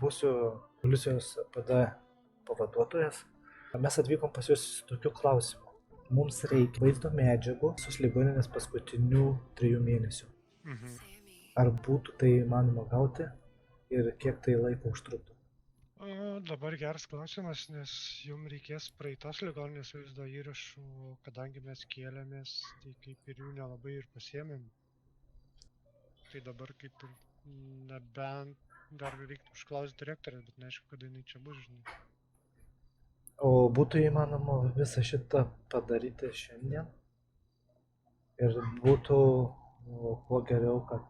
būsiu policijos PD pavaduotojas. Mes atvykom pas jūs su tokiu klausimu. Mums reikia vaizdo medžiagų sus ligoninės paskutinių 3 mėnesių. Ar būtų tai įmanoma gauti ir kiek tai laiko užtruktų? Dabar geras klausimas, nes jums reikės praeitos ligoninės vaizdo įrašų, kadangi mes kėlėmės, tai kaip ir jų nelabai ir pasiėmėm. Tai dabar kaip ir nebent dar reiktų užklausti direktorės, bet neaišku, kada jinai čia bus, žinai. O būtų įmanoma visą šitą padaryti šiandien? Ir būtų kuo geriau, kad,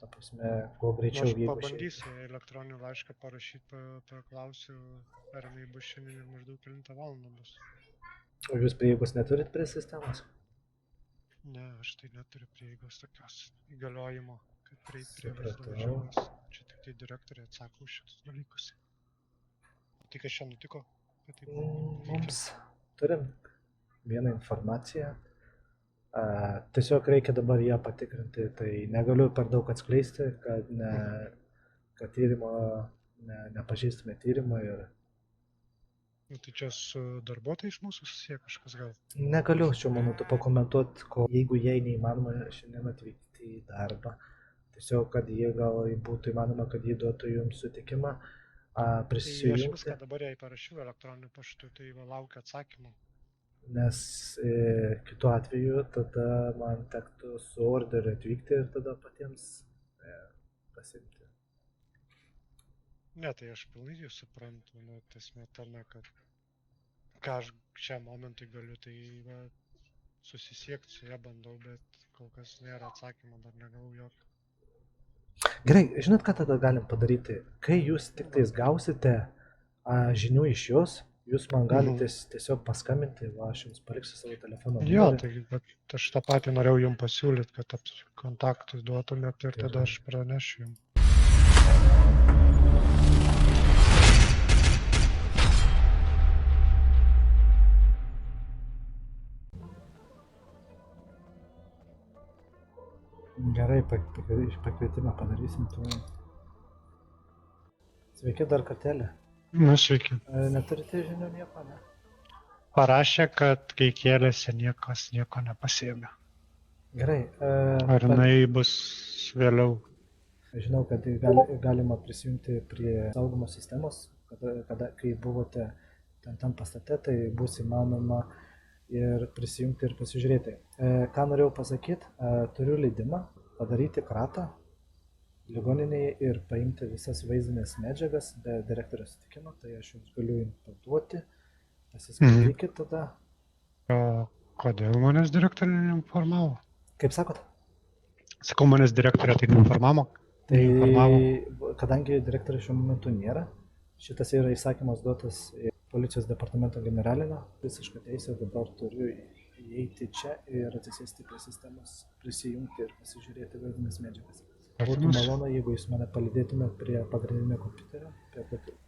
ta prasme, kuo greičiau Aš jeigu pabandysiu elektroninį laišką parašyti, paklausiu, ar jinai bus šiandien ir maždaug 9 valandą bus. O jūs prieigos neturit prie sistemos? Ne, aš tai neturiu prieigos tokios įgaliojimo, kad prieit prie vaizdo Supratau. medžiagos. Čia tik tai direktorė atsako už šitus dalykus. Tai kas čia nutiko? Kad taip Mums turim vieną informaciją. Tiesiog reikia dabar ją patikrinti, tai negaliu per daug atskleisti, kad tyrimo nepažįstume tyrimo ir Tai čia su darbuotojais mūsų susiję kažkas gal? negaliu šiuo momentu pakomentuoti, jeigu jai neįmanoma šiandien atvykti į darbą. Tiesiog, kad jie gal būtų įmanoma, kad jie duotų jums sutikimą Tai aš prisijungti, viską dabar jai parašiau elektroniniu paštu, tai va laukia atsakymą. nes kitu atveju tada man tektų su orderiu atvykti ir tada patiems pasiimti. Ne, tai aš pilnai jūs suprantu, nu, tiesmė tame, kad ką aš šiam momentui galiu, tai va, susisiekti su ją bandau, bet kol kas nėra atsakymo, dar negavau jokio. Gerai, žinot, ką tada galim padaryti? Kai jūs tik tais gausite žinių iš jos, jūs man galite tiesiog paskambinti, aš jums paliksiu savo telefoną. Jo, tai bet aš tą patį norėjau jums pasiūlyti, kad kontaktus duotumėt ir tada aš pranešiu jums. Gerai, pakvietimą padarysim. Sveiki dar kartelį. Na, sveiki. Neturite žinių nieko, ne? Parašė, kad kai kėlėsi niekas nieko nepasiėmė. Gerai. Ar jinai bus vėliau? Žinau, kad galima prisijungti prie saugumo sistemos, kai buvote tam pastate, tai bus įmanoma ir prisijungti ir pasižiūrėti. Ką norėjau pasakyti, turiu leidimą padaryti kratą ligoninėje ir paimti visas vaizdinės medžiagas be direktoriaus sutikimo, tai aš jums galiu jums paduoti, pasiskaitykit tada. O kodėl manęs direktorė neinformavo? Kaip sakot? Sakau, manęs direktorė tai neinformavo. Tai kadangi direktorė šiuo momentu nėra, šitas yra įsakymas duotas policijos departamento generalinio, visišką teisę dabar turiu įeiti čia ir atsisėsti prie sistemos, prisijungti ir pasižiūrėti vaizdinės medžiagas. Būtų malonu, jeigu jūs mane palydėtumėt prie pagrindinio kompiuterio, prie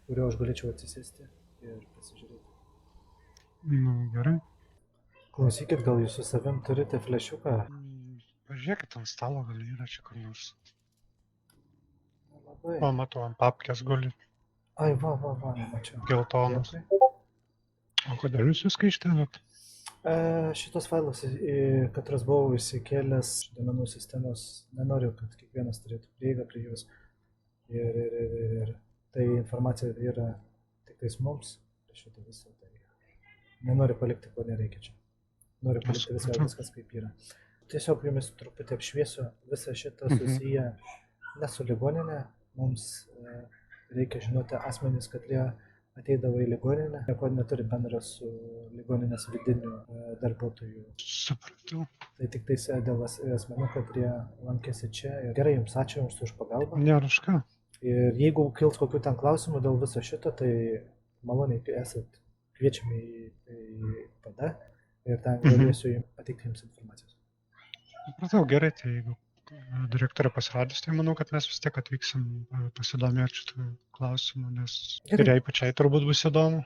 kurio aš galėčiau atsisėsti ir pasižiūrėti. Nu, gerai. Klausykit, gal jūs su savim turite flešiuką? Pažiūrėkit ant stalo, gal yra čia kur nors. Labai. O, matau, ant papkės guli. Ai, va, nemačiau. Geltonas. O kodėl jūs viską ištėnat? Šitos failus, katras buvau įsikėlęs duomenų sistemos, nenoriu, kad kiekvienas turėtų prieigą prie jos. Ir tai informacija yra tik tais mums, šitą visą. Tai nenoriu palikti, ko nereikia čia. Noriu palikti viskas kaip yra. Tiesiog jumis truputį apšviesiu, visą šitą susiję ne su ligoninė. Mums reikia žinoti asmenys, kad jie ateidavo į ligoninę, nieko neturi bendra su ligoninės vidiniu darbuotojų. Supratau. Tai tik tais dėl asmenų, kad jie lankėsi čia. Gerai, jums ačiū jums už pagalbą. Nėra už ką. Ir jeigu kils kokių ten klausimų dėl viso šito, tai maloniai esat kviečiami į PD ir ten galėsiu jums pateikti jums informacijos. Supratau, gerai, tai jeigu direktorė pasirodys, tai manau, kad mes vis tiek atvyksim pasidomėti šitų klausimų, nes ir jai pačiai turbūt bus įdomu.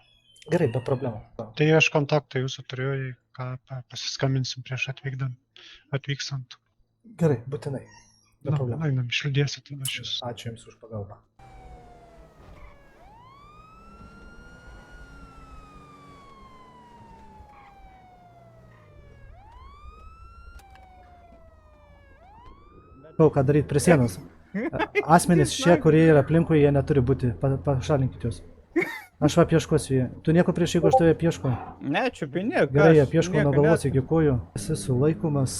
Gerai, be problemų. Tai aš kontaktą jūsų turiu, jei ką pasiskambinsim prieš atvykstant. Gerai, būtinai. Be problemų. Einam, išlydėsit tada šis. Ačiū jums už pagalbą. ką daryti prie sienos. Asmenys šie, kurie yra aplinkui, jie neturi būti, pašalinkit juos. Aš apieškosiu jį. Tu nieko prieš, jeigu aš tave apieško. Ne, čiupinėk. Gerai, apieško nuo galvos iki kojų. Esi sulaikomas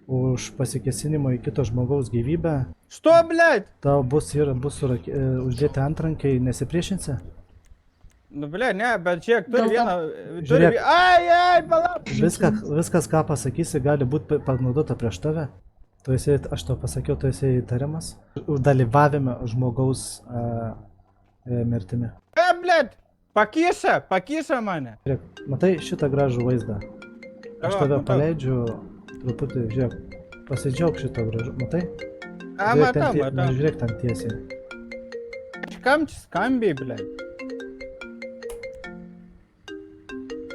už pasikesinimo į kito žmogaus gyvybę. Što, blėt? Tau bus uždėti antrankiai, nesipriešinsi? Nu, blėt, ne, bet žiūrėk, turi Dėl to- vieną... Žiūrėk. Ai, palauk. Viskas, ką pasakysi, gali būti panaudota prieš tave. Tu esi, aš tau pasakiau, tu esi įtariamas už dalyvavimą žmogaus mirtimi. Blėt, pakyša mane. Žiūrėk, matai šitą gražų vaizdą. Aš tave paleidžiu truputį, žiūrėk, pasidžiaug šitą gražų, matai? Matau. Žiūrėk ten tiesiai. Kam čia skambiai, blėt?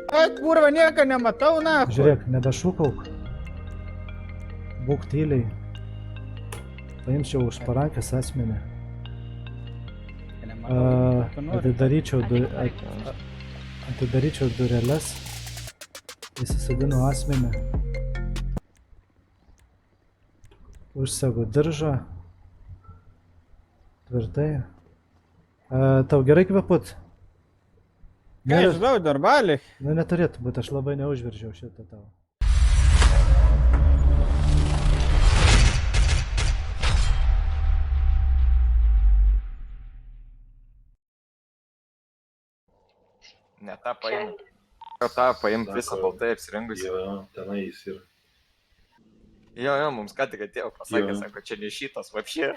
Ai, kurva, nieko nematau, na. Žiūrėk, nebešūkauk. Būk tyliai. Paimčiau už parankės asmenį. Atidaryčiau dureles. Įsisadinu asmenį. Užsegu diržą. Tvirtai. Tau gerai kveput? Ką žinau, darbalį. Nu neturėtų būti, aš labai neužveržiau šitą tavo. Ne tą paim. Tą paim visą baltai apsirengusi. Jo, tenai jis yra. Jo, mums ką tik atėjo pasakė, sako, čia ne šitas vapšė.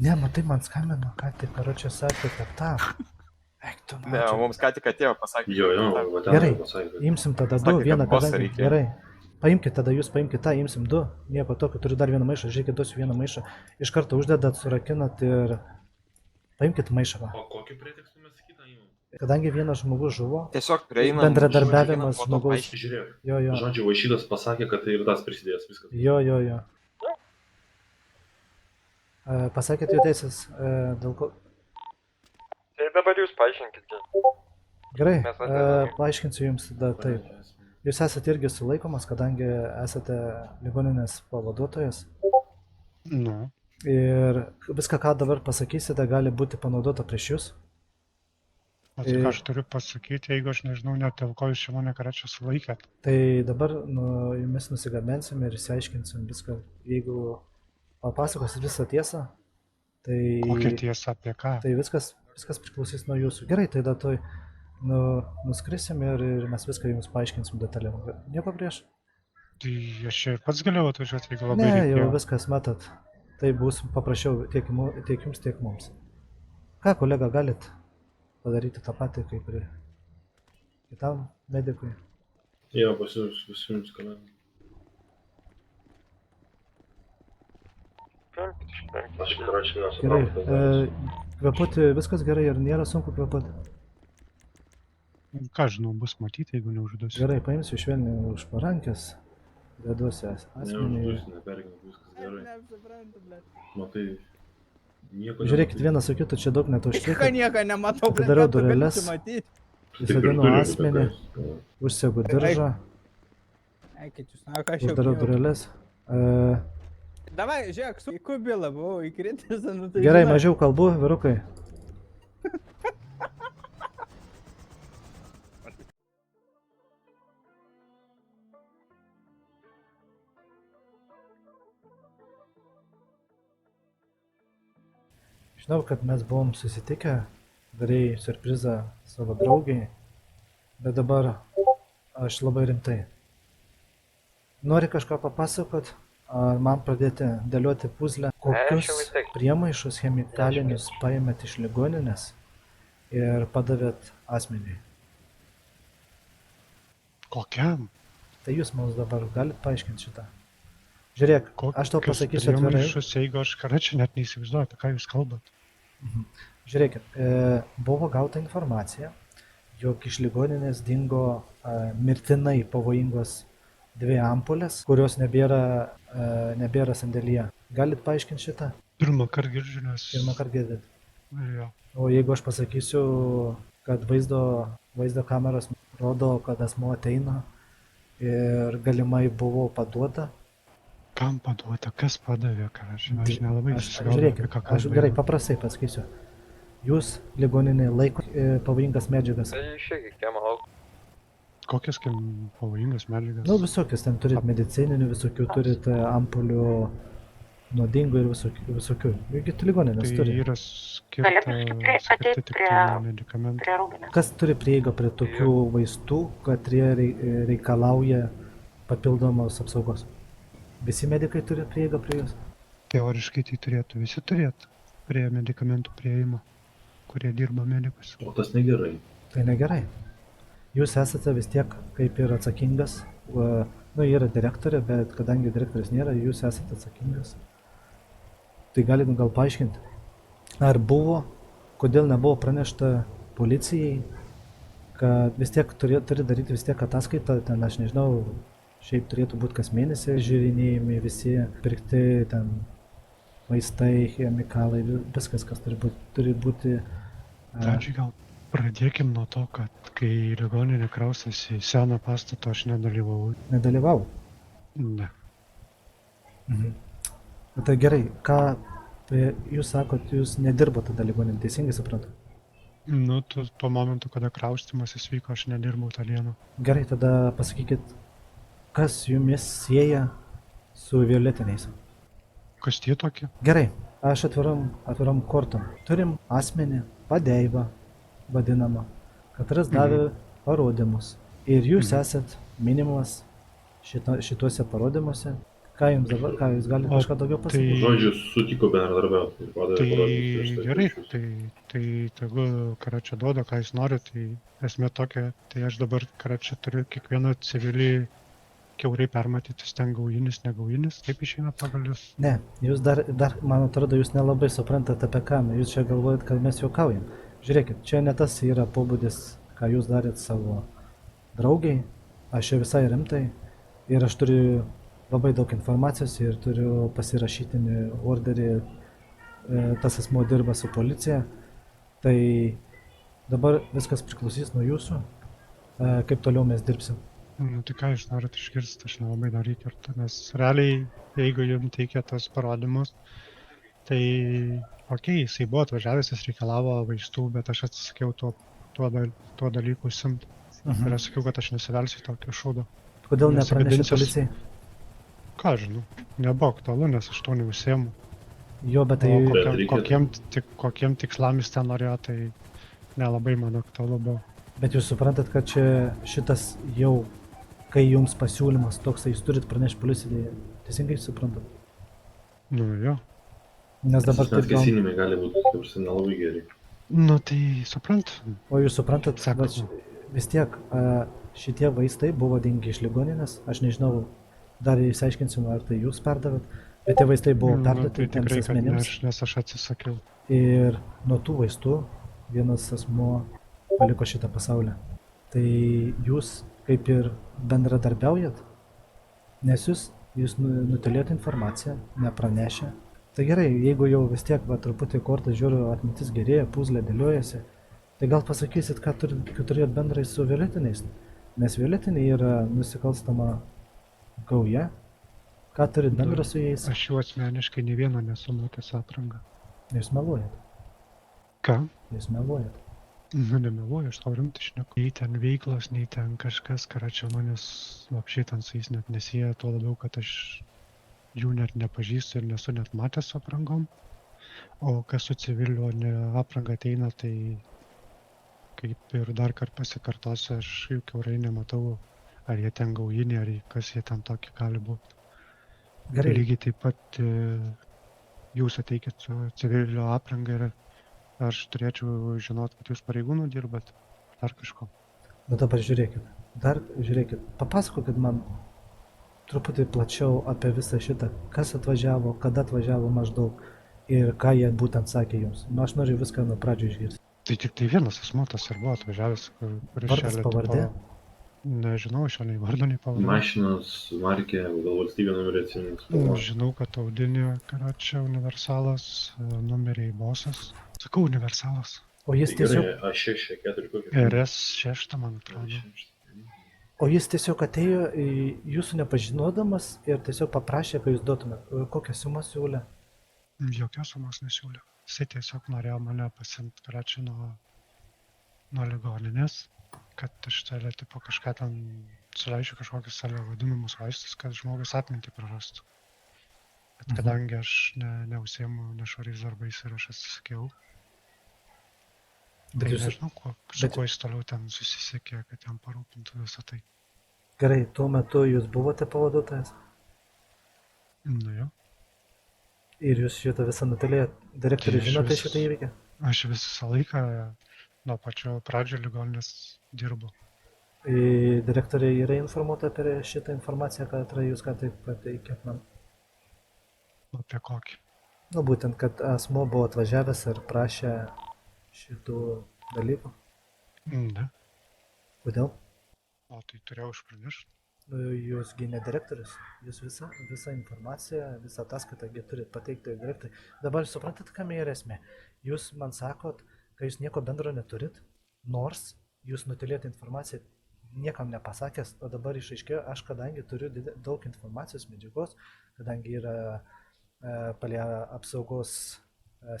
Ne, matai, man skambino, ką tik, karočią sakė, kad tą. Eik, tu Ne, mums ką tik atėjo pasakė. Jo, va ten Gerai, pasakė. imsim tada du, Sakė, kad vieną bosą kadangi. reikia. Gerai. Paimkit tada, jūs paimkit tą, imsim du. Nieko tokio, turiu dar vieną maišą, žiūrėkit, duosiu vieną maišą. Iš karto uždedat, surakinat ir... Paimkit maišą, va. O kokį pretekstą mes kitą įmam? Kadangi vienas žmogus žuvo, Tiesiog prieinam. bendradarbiavimas po to žmogaus. paaiškinti. Žiūrėk, Jo. žodžiu, Vaišydas pasakė, kad tai ir tas prisidės viskas. Jo. Pasakėt jo teisės, dėl ko... Tai dabar jūs paaiškinkit. Gerai, Mes atėjome. paaiškinsiu jums tada taip. Jūs esate irgi sulaikomas, kadangi esate ligoninės pavaduotojas. Nu. Ir viską, ką dabar pasakysite, gali būti panaudota prieš jūs. O tai ką aš turiu pasakyti, jeigu aš nežinau net dėl ko jūs čia mane karečią sulaikėt. Tai dabar jumis nusigabensim ir išsiaiškinsim viską. Jeigu papasakosit visą tiesą, tai... Kokia tiesa apie ką? Tai viskas priklausys nuo jūsų. Gerai, tai datoj nuskrisim ir mes viską jums paaiškinsim detaliau. Nieko prieš? Tai aš čia ir pats galėjau atvažiuoti, jeigu labai Ne, reikėjo. jau viskas matot. Tai bus paprasčiau tiek jums, tiek mums. Ką, kolega, galit padaryti tą patį kaip ir kitam medikui? Jo, pasiūlymus kolegą. Aš karočią Gerai, nesuprantu. kvėpuoti viskas gerai, ar nėra sunku kvėpuoti? Ką žinau, bus matyti, jeigu neužduosiu. Gerai, paimsiu švelniai už parankės, deduosiu asmenį. Neužduosiu, nepergink, viskas gerai. Nesuprantu, blėt. Matai, nieko Žiūrėkit, vienas su kitu čia daug Ką netauškėkit. nieko nematau, blėt. Atidariau ką tu gali dureles. čia matyt? Įsadinu asmenį, užsegu diržą, Eikit, jūs, na, ką aš jau... uždarau dureles. Davai, žiūrėk, su kubila buvau įkritęs, nu tai... Gerai, žinai. mažiau kalbų, vyrukai. Žinau, kad mes buvom susitikę, darėjai surprizą savo draugiai, bet dabar aš labai rimtai. Nori kažką papasakot, ar man pradėti dėlioti puzlę, kokius priemaišus chemikalinius paėmėt iš ligoninės ir padavėt asmeniui? Kokiam? Tai jūs mums dabar galit paaiškinti šitą. Žiūrėk, aš tau pasakysiu atvirai. Jeigu aš karečią net neįsivaizduoju, apie ką jūs kalbat. Žiūrėkit, buvo gauta informacija, jog iš ligoninės dingo mirtinai pavojingos 2 ampulės, kurios nebėra sandėlyje. Galit paaiškinti šitą? Pirmą kartą girdžiu, nes... Pirmą kartą girdit. Jo. O jeigu aš pasakysiu, kad vaizdo kameros rodo, kad asmuo ateina ir galimai buvo paduota Kam paduota, kas padavė, ką aš nelabai susigaudau, Žiūrėkit, apie ką aš kalba gerai eina. paprastai pasakysiu. Jūs ligoninėje laiko pavojingas medžiagas. Tai išėk į kiemą lauk. Kokias pavojingas medžiagas? Nu, visokius, ten turit medicininių, visokių turit ampulių, nuodingų ir visokių. Juk tu ligoninės Tai turi. yra skirti tik medikamentų. Prie rūbinės. Kas turi prieigą prie tokių vaistų, kad jie reikalauja papildomos apsaugos? Visi medikai turi prieigą prie jos? Teoriškai tai turėtų visi turėti prie medikamentų prieimo, kurie dirba medikus. O tas negerai. Tai negerai. Jūs esate vis tiek kaip ir atsakingas, nu, yra direktorė, bet kadangi direktorės nėra, jūs esate atsakingas. Tai galit gal paaiškinti, ar buvo, kodėl nebuvo pranešta policijai, kad vis tiek turi daryti vis tiek ataskaitą, ten aš nežinau, šiaip turėtų būti kas mėnesį žiūrinėjami visi pirkti ten vaistai, chemikalai, viskas, kas turi būti. Pradžiai gal pradėkim nuo to, kad kai ligoninė kraustėsi į seną pastatą, aš nedalyvau. Nedalyvau. Ne. Mhm. Tai gerai, ką jūs sakot, jūs nedirbote tada ligoninėje, teisingai suprantu? Nu, tuo momentu, kada kraustymasis vyko, aš nedirbau tą dieną. Gerai, tada pasakykit, kas jumis sieja su violetiniais? Kas tie tokie? Gerai, aš atvirom kortom. Turim asmenį, padeivą vadinamą, katras davė parodymus. Ir jūs esat minimas šituose parodymuose. Ką jums dabar, ką jūs galite kažką daugiau pasakyti? Žodžiu, sutiko bendradarbiauti. Tai gerai, tai tegu Karačia duoda, ką jis nori, tai esmė tokia, tai aš dabar Karačia turiu kiekvieną civilį kiaurai permatyti, ten gaujinis, negaujinis, taip išeina pagal jūs. Ne, jūs dar, man atrodo, jūs nelabai suprantate apie ką, jūs čia galvojat, kad mes juokaujam. Žiūrėkit, čia ne tas yra pobūdis, ką jūs darėt savo draugiai, aš čia visai rimtai ir aš turiu labai daug informacijos ir turiu pasirašytinį orderį, tas asmuo dirba su policija, tai dabar viskas priklausys nuo jūsų, kaip toliau mes dirbsim. Nu tai ką jūs norit išgirsti, aš nelabai dar įkirtu, nes realiai, jeigu jums teikia tos parodymus, tai okei, jisai buvo atvažiavęs, jis reikalavo vaistų, bet aš atsisakiau tuo dalyku užsimti. Ir aš sakiau, kad aš nesivelsiu į tokį šūdą. Kodėl nepranešė policijai? Ką žinau, nebuvo aktualu, nes aš to neužsiemu. Jo, bet tai... Kokiem tikslam jis ten norėjo, tai nelabai man aktualu buvo. Bet jūs suprantat, kad čia šitas jau, kai jums pasiūlymas toks, tai jūs turit pranešti policijai, teisingai suprantat? Nu jo. Nes dabar taip gal... Kesinimai gali būti, kaip nelabai gerai. Nu tai suprantu. O jūs suprantat, kad vis tiek šitie vaistai buvo dingi iš ligoninės, aš nežinau, dar įsiaiškinsim, ar tai jūs perdavėt, bet tie vaistai buvo perduoti tiems asmenims. Nes aš atsisakiau. Ir nuo tų vaistų vienas asmuo paliko šitą pasaulį. Tai jūs kaip ir bendradarbiaujat, nes jūs nutilėjote informaciją, nepranešę. Tai gerai, jeigu jau vis tiek truputį kortą žiūriu, atmintis gerėja, puzlė dėliojasi, tai gal pasakysit, ką turėjot bendrai su violetiniais, nes violetiniai yra nusikalstama gauja. Ką turit bendra su jais? Aš jų asmeniškai nei vieno nesu matęs aprangą. Jūs meluojat. Ką? Jūs meluojat. Nu, nemeluoju, aš tau rimtai šneku. Nei ten veiklos, nei ten kažkas, Karačia manęs apšiai ten su jais net nesieja, tuo labiau, kad aš jų net nepažįstu ir nesu net matęs aprangom. O kas su civilio apranga ateina, tai kaip ir dar kartą pasikartosiu, aš jų kiaurai nematau, ar jie ten gaujiniai, ar kas jie ten tokie gali būti. Gerai. Lygiai taip pat jūs ateikit su civilio apranga ir aš turėčiau žinot, kad jūs pareigūnų dirbat, ar kažko. Bet dabar žiūrėkit, papasakokit man truputį plačiau apie visą šitą, kas atvažiavo, kada atvažiavo maždaug ir ką jie būtent sakė jums. Nu, aš noriu viską nuo pradžių išgirsti. Tai tik tai vienas asmuo tas ir buvo atvažiavęs, kuris Vardas, pavardė? Nežinau, aš jo nei vardo, nei pavardė. Mašinos, markė, gal valstybė numerį atsiminus. Žinau, kad Audinė Karačia universalas, numeriai bosas. Sakau, universalas. O jis tiesiog... A6, 4 kokie? RS6, man atrodo. O jis tiesiog atėjo jūsų nepažinodamas ir tiesiog paprašė, kad jūs duotumėt. Kokią sumą siūlė? Jokios sumos nesiūlė. Jisai tiesiog norėjo mane pasimti kračią nuo ligoninės, kad aš telė tipo kažką ten suleidžiu kažkokius savo vadinamus vaistus, kad žmogus atmintį prarastų. Bet kadangi aš neusiemu nešvariais darbais ir aš atsisakiau, tai nežinau, su kuo jis toliau ten susisiekė, kad jam parūpintų visą tai. Gerai, tuo metu jūs buvote pavaduotojas Nu jo, ir jūs šitą visą nutelėjot. Direktorius Tai aš žinote vis- šitą įvykį? aš visą laiką nuo pačio pradžio ligoninės dirbu. Direktorė yra informuota apie šitą informaciją, kad jūs ką taip pateikėt man. Apie kokį. Nu, būtent, kad asmo buvo atvažiavęs ir prašė šitų dalykų. Ne, Kodėl? o tai turėjau išpranešti. Nu, Jūsgi ne direktorius, jūs visą informaciją, visą ataskaitą turit pateikti direktoriui. Dabar suprantat, kam yra esmė. Jūs man sakot, kad jūs nieko bendro neturit, nors jūs nutilėjote informaciją niekam nepasakęs, o dabar išaiškėjo, aš kadangi turiu daug informacijos medžiagos, kadangi yra palie apsaugos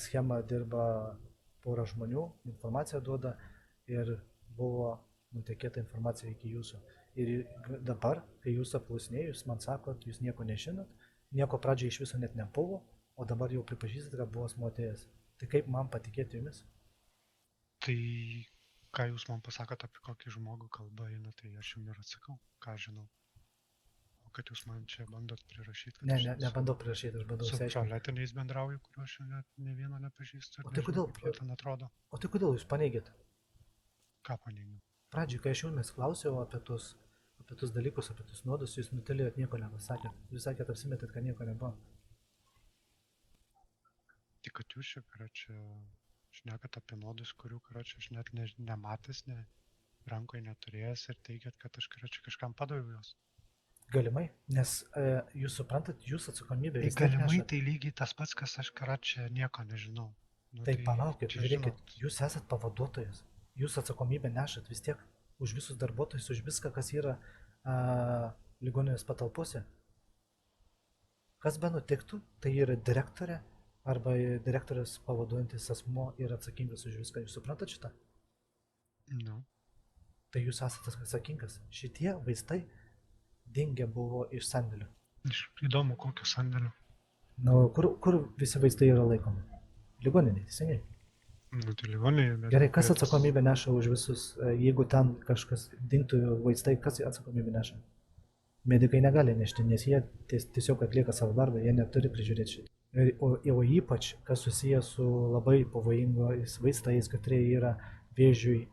schemą dirba pora žmonių, informaciją duoda ir buvo nutekėta informacija iki jūsų. Ir dabar, kai jūs apklausinėjai, jūs man sakot, jūs nieko nežinot, nieko pradžioje iš viso net nebuvo, o dabar jau pripažįstate, kad buvo asmuo atėjęs. Tai kaip man patikėti jumis? Tai ką jūs man pasakot apie kokį žmogų kalbą eina, tai aš jums ir atsakau, ką žinau. O kad jūs man čia bandot prirašyti, kad Nebandau prirašyti, aš bandau su išsiaiškinti. violetiniais bendrauju, kuriuo aš net ne vieno nepažįstu. ir O tai nežinau, kodėl- kaip jie ten atrodo. O tai kodėl jūs paneigėte? Ką paneigiu? Pradžiui, kai aš jumis klausiau apie tus dalykus, apie tus nuodus, jūs nutelėjot, nieko nepasakėt. Jūs sakėt, apsimetėt, kad nieko nebuvo. Tik kad jūs čia šnekat apie nuodus, kurių aš net nematęs, rankoje neturėjęs ir teigiat, kad aš kažkam padaviau juos. Galimai, nes jūs suprantat, jūs atsakomybę Tai vis tiek galimai nešat. tai lygiai tas pats, kas aš čia nieko nežinau. Nu, Tai palaukit, čia žiūrėkit, žinot, jūs esat pavaduotojas, jūs atsakomybę nešat vis tiek už visus darbuotojus, už viską, kas yra ligoninės patalpose. Kas be nutiktų, tai yra direktorė arba direktorės pavaduojantis asmuo yra atsakingas už viską. Jūs suprantat šitą? Nu, Tai jūs esate atsakingas. Šitie vaistai dingę buvo iš sandėlio. įdomu, kokio sandėlio. Nu, kur visi vaistai yra laikomi? Ligoninėje, teisingai. Nu, tai ligoninėje, bet... Gerai, kas bet- atsakomybę neša už visus, jeigu ten kažkas dingtų vaistai, kas atsakomybę neša? Medikai negali nešti, nes jie tiesiog atlieka savo darbą, jie neturi prižiūrėti šitą. O ypač, kas susijęs su labai pavojingais vaistais, kad jie yra vėžiui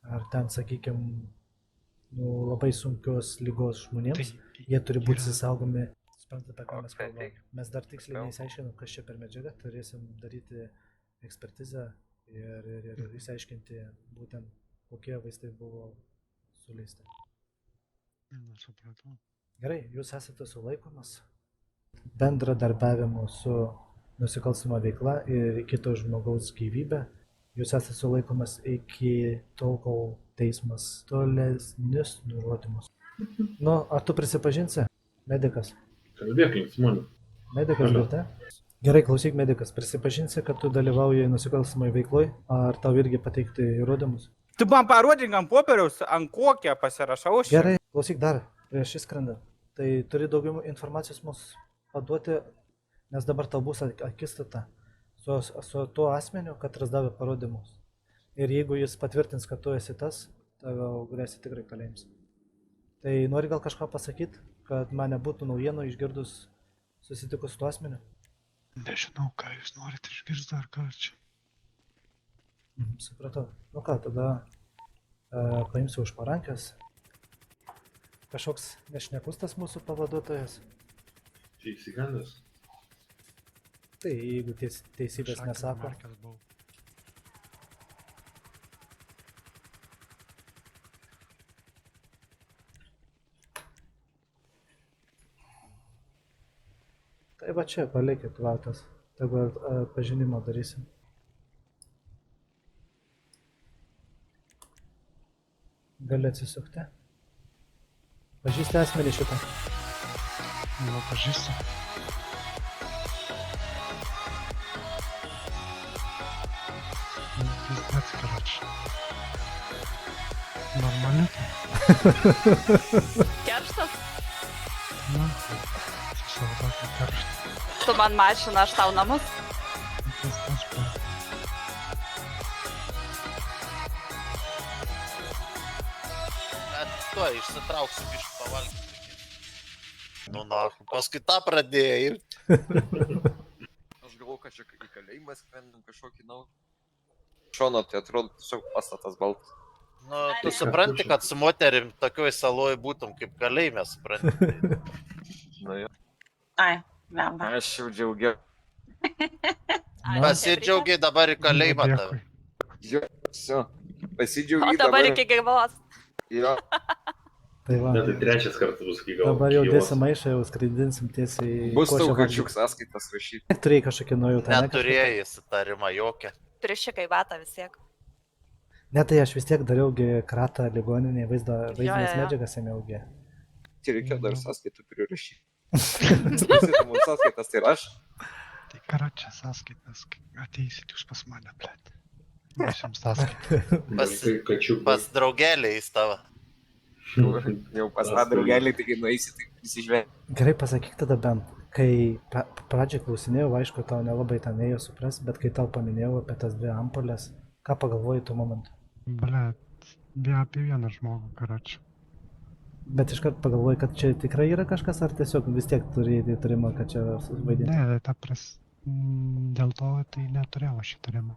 ar ten, sakykime, labai sunkios lygos žmonėms, jie turi būti yra- saugomi. Suprantate, apie ką mes Okay, kalbame. Mes dar tiksliai neįsiaiškinom, kas čia per medžiaga, turėsim daryti ekspertizę ir įsiaiškinti būtent, kokie vaistai buvo suleisti. Supratau. Gerai, jūs esate sulaikomas bendradarbiavimu su nusikalstama veikla ir kito žmogaus gyvybė. Jūs esate sulaikomas iki tol, kol teismas tolesnius nurodymus. Nu, ar tu prisipažinsi? Medikas. Kalbėk, linksmonė. Medikas Alio. girte? Gerai, klausyk, medikas. Prisipažinsi, kad tu dalyvauji nusikalstamai veikloj, ar tau irgi pateikti įrodymus? Tu man parodyk ant popieriaus, ant kokią pasirašau. aš čia. Gerai, klausyk dar, prieš išskrendant. Tai turi daugiau informacijos mums paduoti, nes dabar tau bus akistata su tuo asmeniu, katras davė parodymus. Ir jeigu jis patvirtins, kad tu esi tas, tau grėsia tikrai kalėjimas. Tai nori gal kažką pasakyti, kad man nebūtų naujienų išgirdus susitikus su tuo asmeniu? Nežinau, ką jūs norite išgirsti ar ką čia. Supratau. Nu ką, tada paimsiu už parankės. Kažkoks nešnekus tas mūsų pavaduotojas. Čia įsigandęs. Tai jeigu teisybės Šakės nesako. markės buvau. Tai va čia palikit lautas. Dabar pažinimo darysim. Gali atsisukti. Pažįsti asmenį šitą. Nu, pažįstu. Пиздец, короче. Нормально Kerštas? Ну, savo tokį karštą. Tu man mašina, aš tau namus. Pizdas, bro. Net tuo išsitrauksiu biškį pavalgyti. Nu, na, paskui tą pradėjai. Aš galvoju, kad čia į kalėjimą skrendam kažkokį naują. Šono, tai atrodo tiesiog pastatas baltas. Nu, tu supranti, kad su moterim tokioj saloj būtum kaip kalėjime, supranti. Nu jo. Ai, lemba. Aš jau džiaugiu. Ai, Pasidžiaugiai dabar į kalėjimą tave. Jo, viso. O Pasidžiaugiu dabar iki gyvos. Jo. Tai va, Ne, tai trečias kartas bus, kai gal. dabar jau Kijevas. dėsim maišą, jau skraidinsim tiesiai į Bus košę tau valgyti. kačiuk sąskaitas rašyti. Turėjai kažkokį nuojautą, ne? Neturėjai įsitarimą jokią. Triušikai batą vis tiek. Ne, tai aš vis tiek dariaugi kratą ligoninėje, vaizdinės jo. medžiagas ėmiaugi. Tai reikėjo dar sąskaitų prirašyti. Sąskaitų mums sąskaitas tai aš. Tai короче, sąskaitas, kai ateisit jūs pas mane, blėt. Aš jums sąskaitą. Kačiuk. Pas draugelį į tavo. Jau pas tą draugelį, tai kai nueisi, tai įsižvengti. Gerai, pasakyk tada bent, kai pradžiai klausinėjau, aišku, tau nelabai ten ėjo supras, bet kai tau paminėjau apie tas 2 ampulės, ką pagalvojai tuo momentu? Blėt, apie vieną žmogų, короче. Bet iškart pagalvojai, kad čia tikrai yra kažkas, ar tiesiog vis tiek turi įtarimą, kad čia vaidinti? Ne, dėl to tai neturėjau aš įtarimą.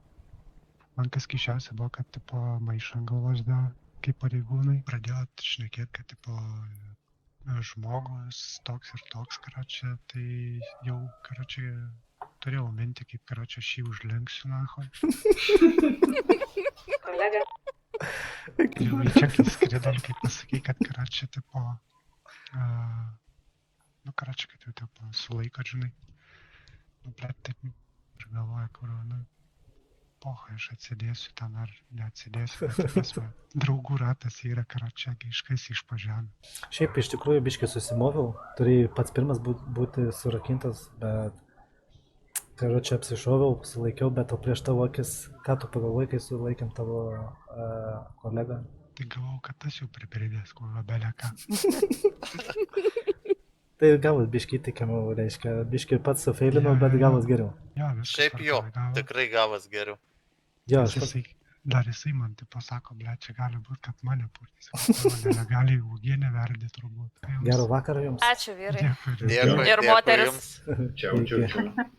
Man kas keisčiausia buvo, kad tipo maišą ant galvos dėjo, kaip pareigūnai pradėjo šnekėti, kad tipo žmogus toks ir toks, karočią, tai jau, karočią, turėjau mintį, kaip, karočią, aš jį užlenksiu, nacho. Kolega. Jau į čia, kai skridom, kaip pasakai, kad, karočią, tipo, nu, karočią, kad jau, tipo, sulaikot, žinai. Nu, blėt, taip, ir galvoju, kur, nu, poha, aš atsidėsiu ten ar neatsidėsiu, bet, ta prasme, draugų ratas yra, karočią, iškas iš pažemę. Šiaip iš tikrųjų biškai susimoviau, turėjai pats pirmas būti surakintas, bet karočią apsišoviau, sulaikiau, bet o prieš tavo akis, ką tu pagalvojai, kai sulaikėm tavo kolegą? Tai galvau, kad tas jau pripridės, kur beleka. Tai gavus biškai įtikiamau, reiškia, biškai pats sufeilinau, bet gavus geriau. Jo, viskas Šiaip jo, tvarkoj gavo. tikrai gavas geriau. Jo, Nes dar jisai man taip pasako, ble, čia gali būti, kad mane purtys. Nelegaliai uogienę verdė turbūt. Tai jums gero vakaro jums. Ačiū vyrai. Dėkui. Dėkui, Ir dėkui moteris. jums. Čiau, čiau, čiau.